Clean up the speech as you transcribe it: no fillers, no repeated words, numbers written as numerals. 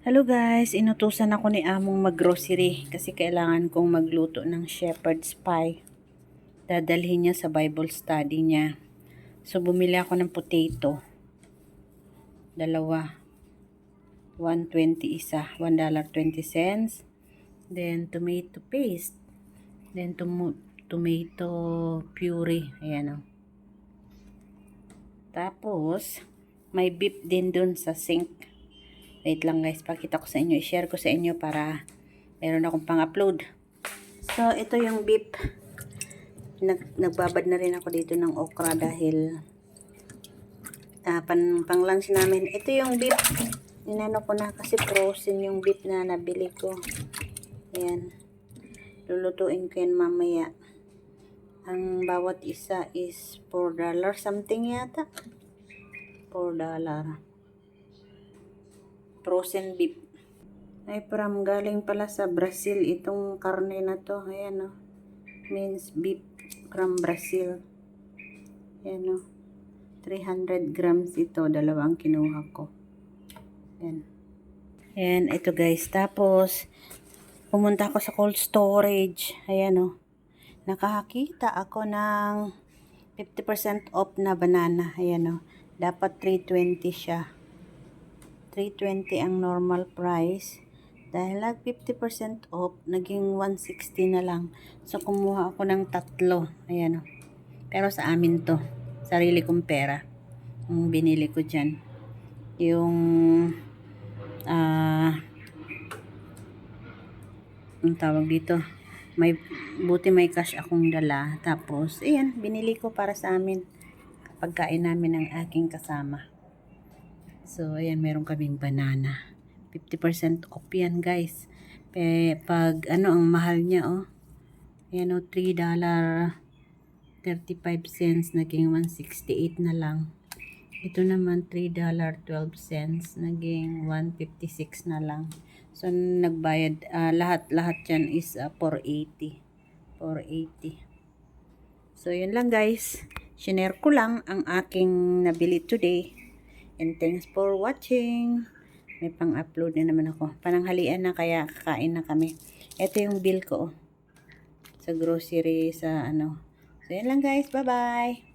Hello guys, inutusan ako ni Among mag-grocery kasi kailangan kong magluto ng shepherd's pie. Dadalhin niya sa Bible study niya. So bumili ako ng potato. Dalawa. 1.20 isa. $1.20. Then tomato paste. Then tomato puree. Ayan o. Tapos may beef din dun sa sink. Wait lang guys, pakita ko sa inyo. I-share ko sa inyo para meron akong pang-upload. So, ito yung beef. Nagbabad na rin ako dito ng okra dahil pang-lunch namin. Ito yung beef. Inano ko na kasi frozen yung beef na nabili ko. Ayan. Lulutuin ko yan mamaya. Ang bawat isa is $4 something yata. $4. Frozen beef. Ay, from galing pala sa Brazil itong karne na to. Ayan o. Means beef from Brazil. Ayan o. 300 grams ito. Dalawang kinuha ko. Ayan. Ayan, ito guys. Tapos, pumunta ako sa cold storage. Ayan o. Nakakita ako ng 50% off na banana. Ayan o. Dapat 320 siya. 320 ang normal price. Dahil nag 50% off, naging 160 na lang. So, kumuha ako ng 3. Ayan o. Pero sa amin to. Sarili kong pera. Yung binili ko dyan. Yung, ang tawag dito. Buti may cash akong dala. Tapos, ayan, binili ko para sa amin. Pagkain namin ng aking kasama. So, ayan, meron kaming banana. 50% off yan, guys. Pag, ang mahal niya, oh. Ayan, oh, $3.35, naging 168 na lang. Ito naman, $3.12, naging 156 na lang. So, nagbayad, lahat yan is 480. 480. So, yun lang, guys. Shinare ko lang ang aking nabili today. And thanks for watching. May pang-upload na naman ako. Pananghalian na kaya kakain na kami. Ito yung bill ko. Sa grocery, sa So, yan lang guys. Bye-bye.